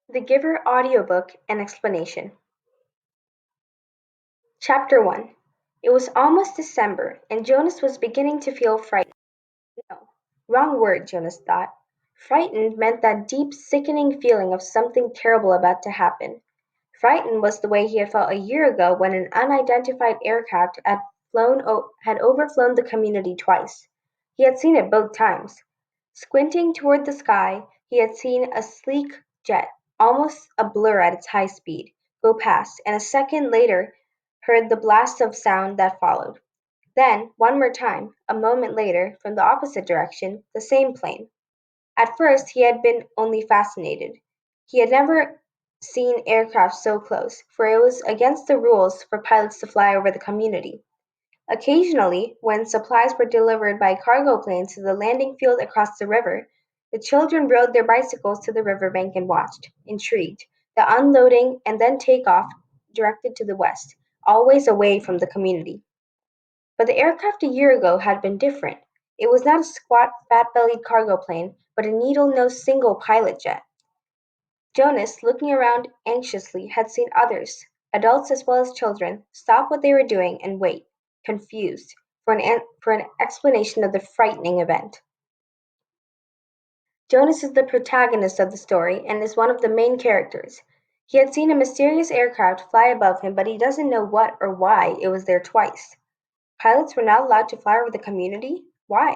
The Giver audiobook and explanation. Chapter 1. It was almost December, and Jonas was beginning to feel frightened. No, wrong word, Jonas thought. Frightened meant that deep, sickening feeling of something terrible about to happen. Frightened was the way he had felt a year ago when an unidentified aircraft had overflown the community twice. He had seen it both times. Squinting toward the sky, he had seen a sleek jet, almost a blur at its high speed, go past, and a second later heard the blast of sound that followed. Then, one more time, a moment later, from the opposite direction, the same plane. At first he had been only fascinated. He had never seen aircraft so close, for it was against the rules for pilots to fly over the community. Occasionally, when supplies were delivered by cargo planes to the landing field across the river, the children rode their bicycles to the riverbank and watched, intrigued, the unloading and then takeoff directed to the west, always away from the community. But the aircraft a year ago had been different. It was not a squat, fat-bellied cargo plane, but a needle-nosed single-pilot jet. Jonas, looking around anxiously, had seen others, adults as well as children, stop what they were doing and wait, confused, for an explanation of the frightening event. Jonas is the protagonist of the story and is one of the main characters. He had seen a mysterious aircraft fly above him, but he doesn't know what or why it was there twice. Pilots were not allowed to fly over the community? Why?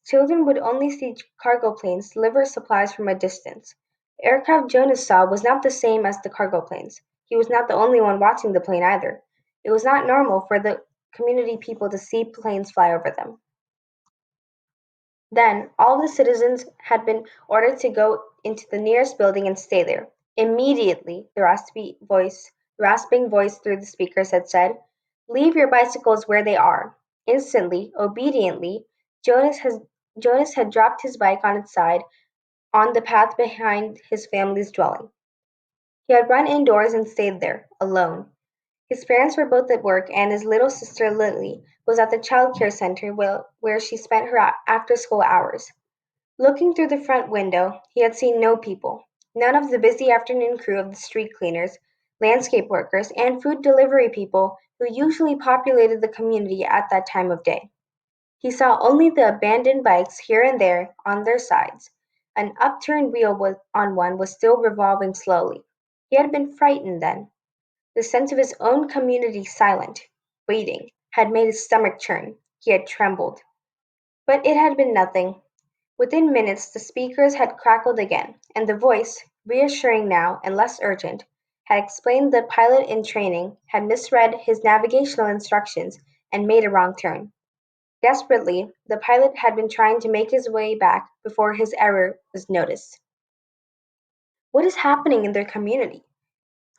Children would only see cargo planes deliver supplies from a distance. The aircraft Jonas saw was not the same as the cargo planes. He was not the only one watching the plane either. It was not normal for the community people to see planes fly over them. Then, all of the citizens had been ordered to go into the nearest building and stay there. Immediately, the rasping voice through the speakers had said, "Leave your bicycles where they are." Instantly, obediently, Jonas had dropped his bike on its side on the path behind his family's dwelling. He had run indoors and stayed there, alone. His parents were both at work, and his little sister Lily was at the child care center where she spent her after-school hours. Looking through the front window, he had seen no people. None of the busy afternoon crew of the street cleaners, landscape workers, and food delivery people who usually populated the community at that time of day. He saw only the abandoned bikes here and there on their sides. An upturned wheel on one was still revolving slowly. He had been frightened then. The sense of his own community silent, waiting, had made his stomach churn. He had trembled. But it had been nothing. Within minutes the speakers had crackled again, and the voice, reassuring now and less urgent, had explained the pilot in training had misread his navigational instructions and made a wrong turn. Desperately, the pilot had been trying to make his way back before his error was noticed. What is happening in their community?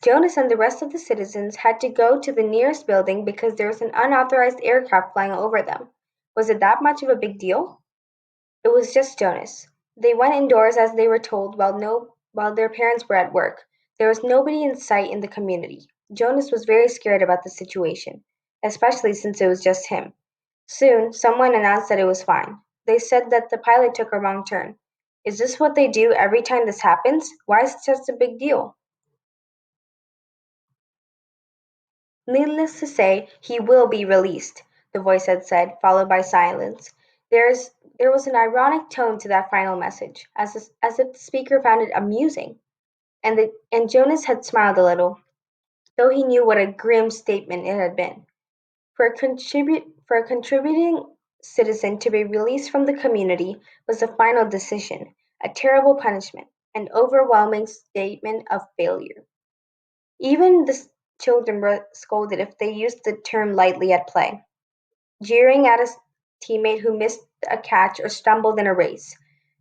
Jonas and the rest of the citizens had to go to the nearest building because there was an unauthorized aircraft flying over them. Was it that much of a big deal? It was just Jonas. They went indoors as they were told while their parents were at work. There was nobody in sight in the community. Jonas was very scared about the situation, especially since it was just him. Soon, someone announced that it was fine. They said that the pilot took a wrong turn. Is this what they do every time this happens? Why is it such a big deal? Needless to say, he will be released, the voice had said, followed by silence. There was an ironic tone to that final message, as if the speaker found it amusing. And Jonas had smiled a little, though he knew what a grim statement it had been. For a contributing citizen to be released from the community was the final decision, a terrible punishment, an overwhelming statement of failure. Even the children were scolded if they used the term lightly at play, jeering at a teammate who missed a catch or stumbled in a race.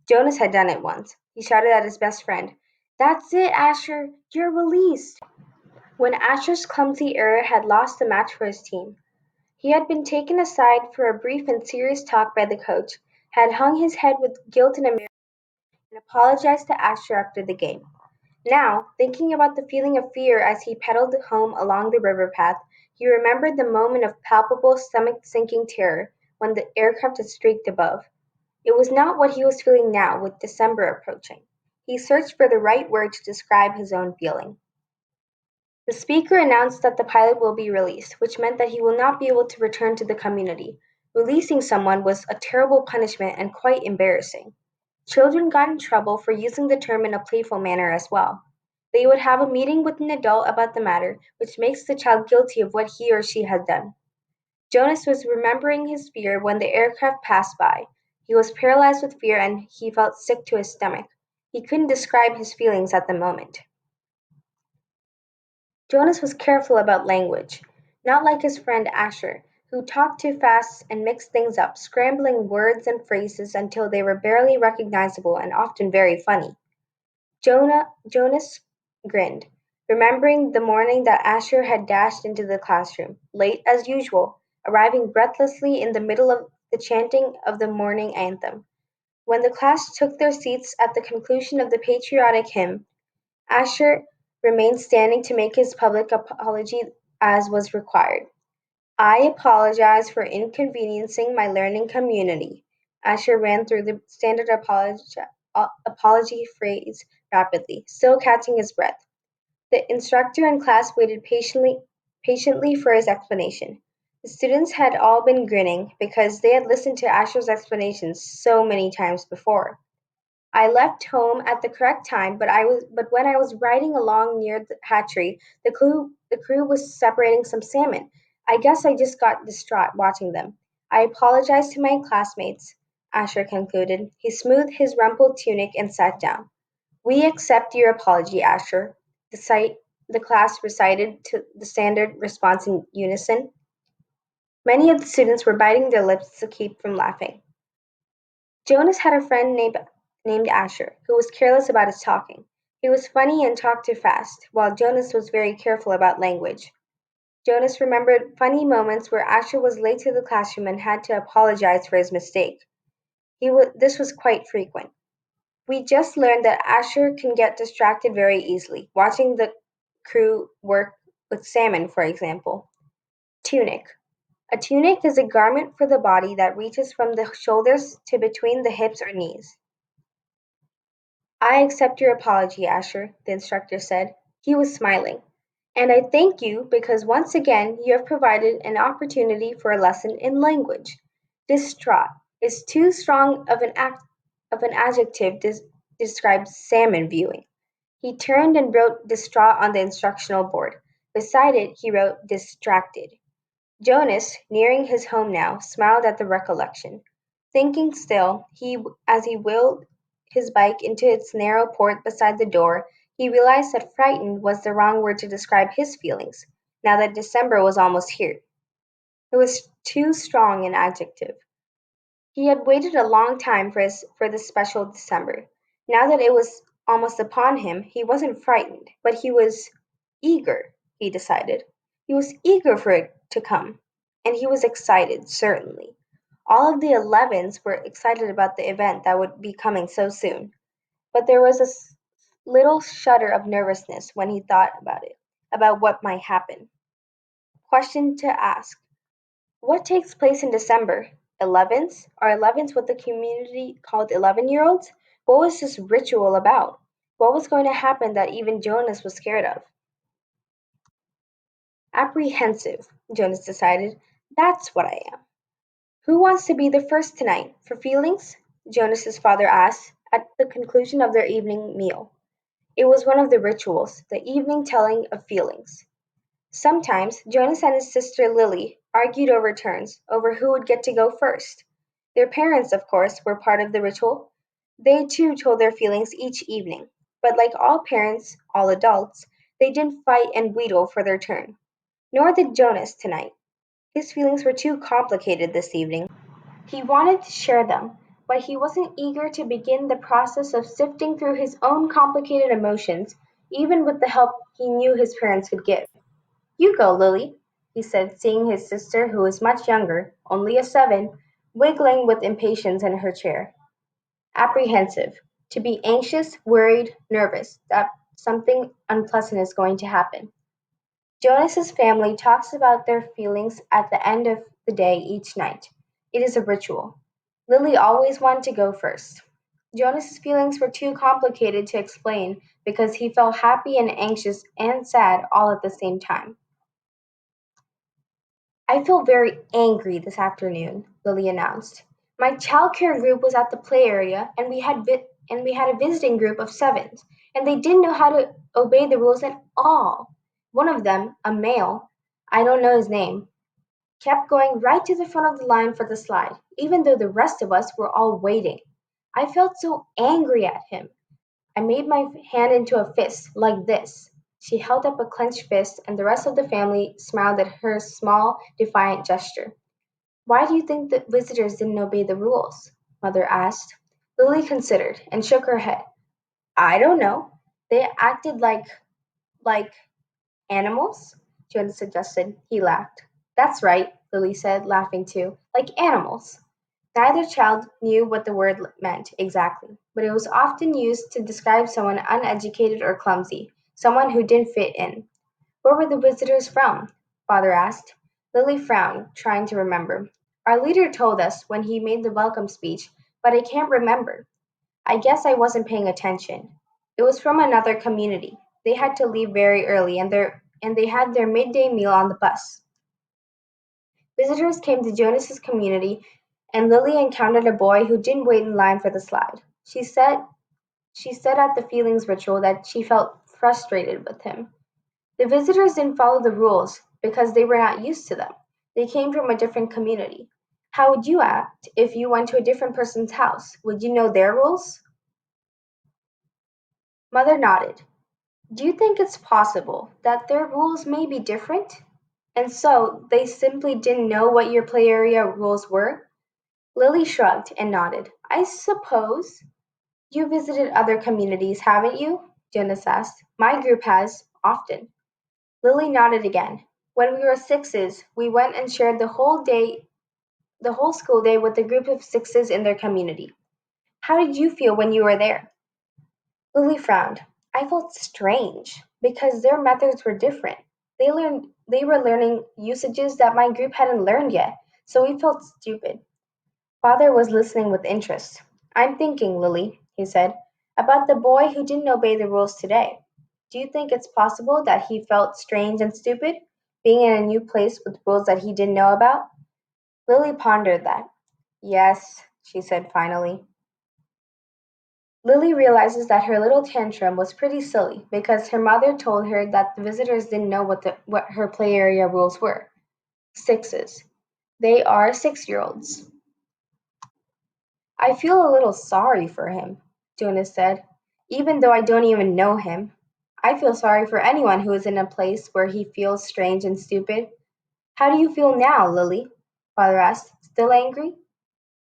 Jonas had done it once. He shouted at his best friend, "That's it, Asher! You're released!" When Asher's clumsy error had lost the match for his team. He had been taken aside for a brief and serious talk by the coach, had hung his head with guilt and embarrassment, and apologized to Asher after the game. Now, thinking about the feeling of fear as he pedaled home along the river path, he remembered the moment of palpable, stomach-sinking terror when the aircraft had streaked above. It was not what he was feeling now with December approaching. He searched for the right word to describe his own feeling. The speaker announced that the pilot will be released, which meant that he will not be able to return to the community. Releasing someone was a terrible punishment and quite embarrassing. Children got in trouble for using the term in a playful manner as well. They would have a meeting with an adult about the matter, which makes the child guilty of what he or she had done. Jonas was remembering his fear when the aircraft passed by. He was paralyzed with fear and he felt sick to his stomach. He couldn't describe his feelings at the moment. Jonas was careful about language, not like his friend Asher, who talked too fast and mixed things up, scrambling words and phrases until they were barely recognizable and often very funny. Jonas grinned, remembering the morning that Asher had dashed into the classroom, late as usual, arriving breathlessly in the middle of the chanting of the morning anthem. When the class took their seats at the conclusion of the patriotic hymn, Asher remained standing to make his public apology as was required. I apologize for inconveniencing my learning community. Asher ran through the standard apology phrase rapidly, still catching his breath. The instructor and class waited patiently for his explanation. The students had all been grinning because they had listened to Asher's explanations so many times before. I left home at the correct time, but when I was riding along near the hatchery, the crew was separating some salmon. I guess I just got distraught watching them. I apologized to my classmates, Asher concluded. He smoothed his rumpled tunic and sat down. We accept your apology, Asher. The class recited to the standard response in unison. Many of the students were biting their lips to keep from laughing. Jonas had a friend named Asher, who was careless about his talking. He was funny and talked too fast, while Jonas was very careful about language. Jonas remembered funny moments where Asher was late to the classroom and had to apologize for his mistake. This was quite frequent. We just learned that Asher can get distracted very easily, watching the crew work with salmon, for example. Tunic. A tunic is a garment for the body that reaches from the shoulders to between the hips or knees. I accept your apology, Asher, the instructor said. He was smiling. And I thank you because once again you have provided an opportunity for a lesson in language. Distraught is too strong of an adjective to describe salmon viewing. He turned and wrote distraught on the instructional board. Beside it, he wrote distracted. Jonas, nearing his home now, smiled at the recollection. Thinking still, as he wheeled his bike into its narrow port beside the door, he realized that frightened was the wrong word to describe his feelings, now that December was almost here. It was too strong an adjective. He had waited a long time for this special December. Now that it was almost upon him, he wasn't frightened, but he was eager, he decided. He was eager for it to come, and he was excited, certainly. All of the 11s were excited about the event that would be coming so soon, but there was a little shudder of nervousness when he thought about it, about what might happen. Question to ask: what takes place in December? 11s? Are 11s what the community called 11-year-olds? What was this ritual about? What was going to happen that even Jonas was scared of? Apprehensive, Jonas decided. That's what I am. Who wants to be the first tonight? For feelings? Jonas's father asked at the conclusion of their evening meal. It was one of the rituals, the evening telling of feelings. Sometimes Jonas and his sister Lily argued over turns, over who would get to go first. Their parents, of course, were part of the ritual. They too told their feelings each evening. But like all parents, all adults, they didn't fight and wheedle for their turn. Nor did Jonas tonight. His feelings were too complicated this evening. He wanted to share them, but he wasn't eager to begin the process of sifting through his own complicated emotions, even with the help he knew his parents could give. You go, Lily, he said, seeing his sister, who was much younger, only a 7, wiggling with impatience in her chair. Apprehensive. To be anxious, worried, nervous that something unpleasant is going to happen. Jonas's family talks about their feelings at the end of the day each night. It is a ritual. Lily always wanted to go first. Jonas's feelings were too complicated to explain because he felt happy and anxious and sad all at the same time. I feel very angry this afternoon, Lily announced. My childcare group was at the play area and we had a visiting group of sevens, and they didn't know how to obey the rules at all. One of them, a male, I don't know his name, kept going right to the front of the line for the slide, even though the rest of us were all waiting. I felt so angry at him. I made my hand into a fist, like this. She held up a clenched fist, and the rest of the family smiled at her small, defiant gesture. Why do you think the visitors didn't obey the rules? Mother asked. Lily considered and shook her head. I don't know. They acted like animals? Jonas suggested. He laughed. That's right, Lily said, laughing too. Like animals. Neither child knew what the word meant exactly, but it was often used to describe someone uneducated or clumsy, someone who didn't fit in. Where were the visitors from? Father asked. Lily frowned, trying to remember. Our leader told us when he made the welcome speech, but I can't remember. I guess I wasn't paying attention. It was from another community. They had to leave very early and they had their midday meal on the bus. Visitors came to Jonas's community and Lily encountered a boy who didn't wait in line for the slide. She said at the feelings ritual that she felt frustrated with him. The visitors didn't follow the rules because they were not used to them. They came from a different community. How would you act if you went to a different person's house? Would you know their rules? Mother nodded. Do you think it's possible that their rules may be different? And so they simply didn't know what your play area rules were? Lily shrugged and nodded. I suppose. You visited other communities, haven't you? Jonas asked. My group has, often. Lily nodded again. When we were sixes, we went and shared the whole school day with a group of sixes in their community. How did you feel when you were there? Lily frowned. I felt strange because their methods were different. They were learning usages that my group hadn't learned yet, so we felt stupid. Father was listening with interest. I'm thinking, Lily, he said, about the boy who didn't obey the rules today. Do you think it's possible that he felt strange and stupid, being in a new place with rules that he didn't know about? Lily pondered that. Yes, she said finally. Lily realizes that her little tantrum was pretty silly because her mother told her that the visitors didn't know what her play area rules were. Sixes. They are 6 year olds. I feel a little sorry for him, Jonas said, even though I don't even know him. I feel sorry for anyone who is in a place where he feels strange and stupid. How do you feel now, Lily? Father asked. Still angry?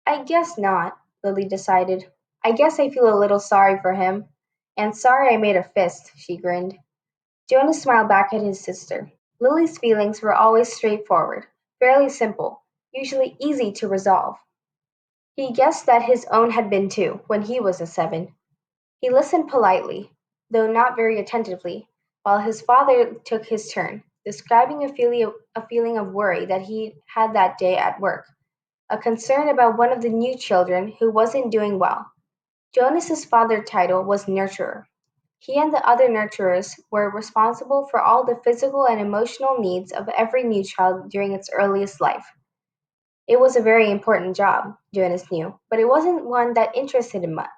I guess not, Lily decided. I guess I feel a little sorry for him. And sorry I made a fist, she grinned. Jonas smiled back at his sister. Lily's feelings were always straightforward, fairly simple, usually easy to resolve. He guessed that his own had been too, when he was a seven. He listened politely, though not very attentively, while his father took his turn, describing a feeling of worry that he had that day at work, a concern about one of the new children who wasn't doing well. Jonas's father title was nurturer. He and the other nurturers were responsible for all the physical and emotional needs of every new child during its earliest life. It was a very important job, Jonas knew, but it wasn't one that interested him much.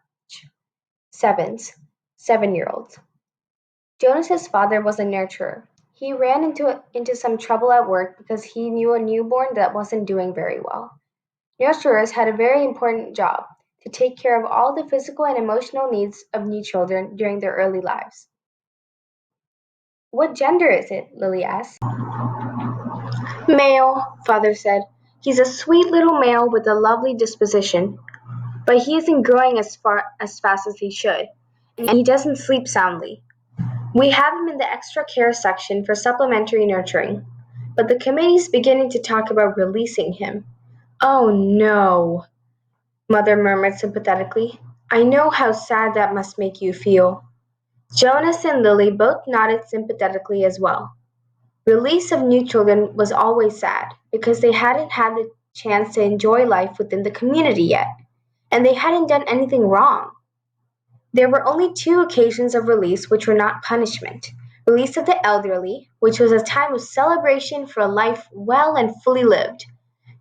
Sevens, 7 year olds. Jonas's father was a nurturer. He ran into some trouble at work because he knew a newborn that wasn't doing very well. Nurturers had a very important job to take care of all the physical and emotional needs of new children during their early lives. What gender is it? Lily asked. Male, father said. He's a sweet little male with a lovely disposition, but he isn't growing as fast as he should, and he doesn't sleep soundly. We have him in the extra care section for supplementary nurturing, but the committee's beginning to talk about releasing him. Oh no, Mother murmured sympathetically. I know how sad that must make you feel. Jonas and Lily both nodded sympathetically as well. Release of new children was always sad because they hadn't had the chance to enjoy life within the community yet. and they hadn't done anything wrong. There were only two occasions of release which were not punishment: release of the elderly, which was a time of celebration for a life well and fully lived,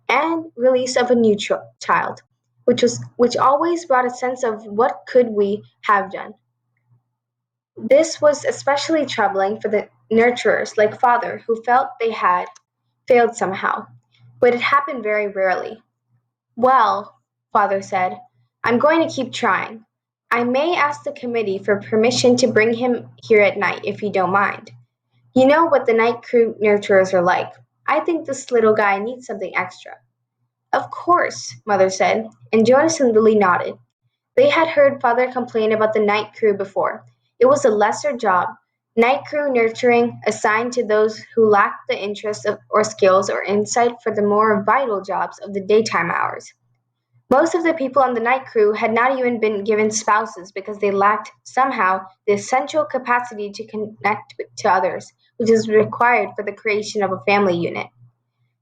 and release of a new child, which always brought a sense of what could we have done. This was especially troubling for the nurturers like father who felt they had failed somehow, but it happened very rarely. Well, father said, I'm going to keep trying. I may ask the committee for permission to bring him here at night if you don't mind. You know what the night crew nurturers are like. I think this little guy needs something extra. Of course, mother said, and Jonas and Lily nodded. They had heard father complain about the night crew before. It was a lesser job, night crew nurturing, assigned to those who lacked the interest or skills or insight for the more vital jobs of the daytime hours. Most of the people on the night crew had not even been given spouses because they lacked, somehow, the essential capacity to connect to others, which is required for the creation of a family unit.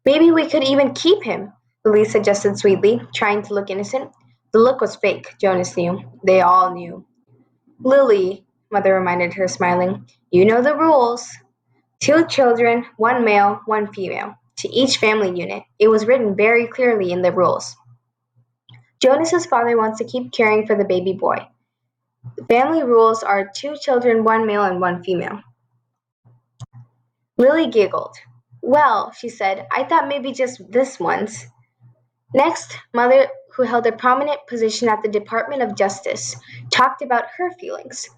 Maybe we could even keep him, Lily suggested sweetly, trying to look innocent. The look was fake, Jonas knew. They all knew. Lily, mother reminded her, smiling, you know the rules. 2 children, 1 male, 1 female, to each family unit. It was written very clearly in the rules. Jonas's father wants to keep caring for the baby boy. The family rules are 2 children, 1 male, and 1 female. Lily giggled. Well, she said, I thought maybe just this once. Next, mother, who held a prominent position at the Department of Justice, talked about her feelings.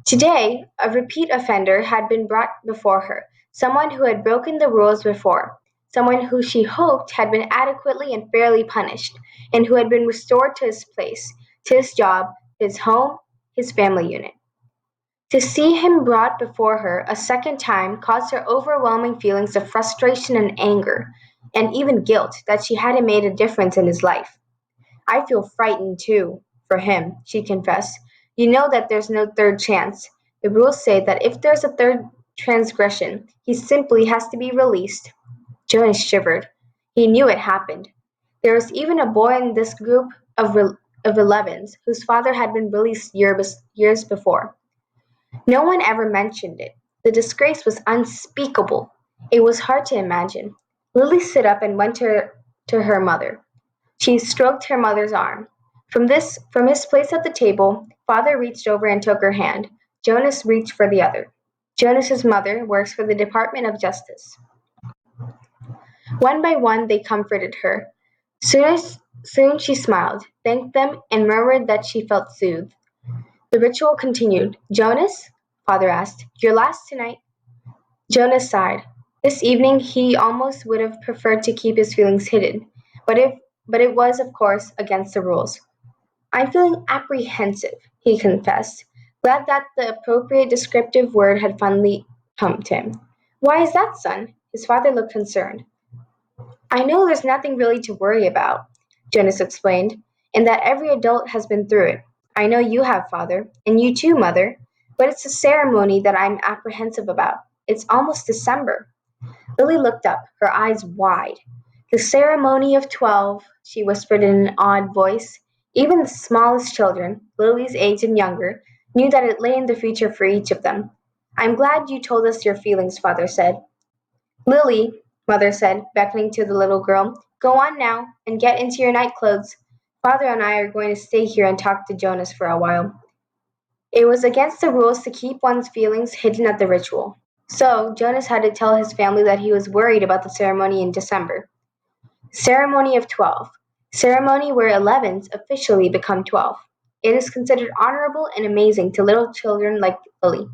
Today, a repeat offender had been brought before her, someone who had broken the rules before, someone who she hoped had been adequately and fairly punished, and who had been restored to his place, to his job, his home, his family unit. To see him brought before her a second time caused her overwhelming feelings of frustration and anger, and even guilt that she hadn't made a difference in his life. I feel frightened too, for him, she confessed. You know that there's no third chance. The rules say that if there's a third transgression, he simply has to be released. Jonas shivered. He knew it happened. There was even a boy in this group of 11s whose father had been released years before. No one ever mentioned it. The disgrace was unspeakable. It was hard to imagine. Lily stood up and went to her mother. She stroked her mother's arm. From his place at the table, father reached over and took her hand. Jonas reached for the other. Jonas's mother works for the Department of Justice. One by one they comforted her. Soon she smiled, thanked them, and murmured that she felt soothed. The ritual continued. Jonas? Father asked. Your last tonight? Jonas sighed. This evening he almost would have preferred to keep his feelings hidden, but it was, of course, against the rules. I'm feeling apprehensive, he confessed, glad that the appropriate descriptive word had finally come to him. Why is that, son? His father looked concerned. I know there's nothing really to worry about, Jonas explained, and that every adult has been through it. I know you have, father, and you too, mother, but it's the ceremony that I'm apprehensive about. It's almost December. Lily looked up, her eyes wide. The ceremony of 12, she whispered in an awed voice. Even the smallest children, Lily's age and younger, knew that it lay in the future for each of them. I'm glad you told us your feelings, father said. Lily, mother said, beckoning to the little girl, go on now and get into your night clothes. Father and I are going to stay here and talk to Jonas for a while. It was against the rules to keep one's feelings hidden at the ritual. So Jonas had to tell his family that he was worried about the ceremony in December. Ceremony of 12. Ceremony where 11s officially become 12. It is considered honorable and amazing to little children like Lily.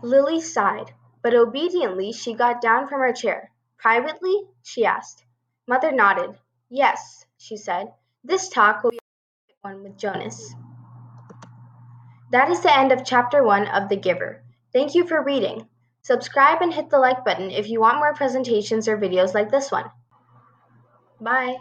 Lily sighed, but obediently she got down from her chair. Privately? She asked. Mother nodded. Yes, she said. This talk will be a private one with Jonas. That is the end of chapter 1 of The Giver. Thank you for reading. Subscribe and hit the like button if you want more presentations or videos like this one. Bye.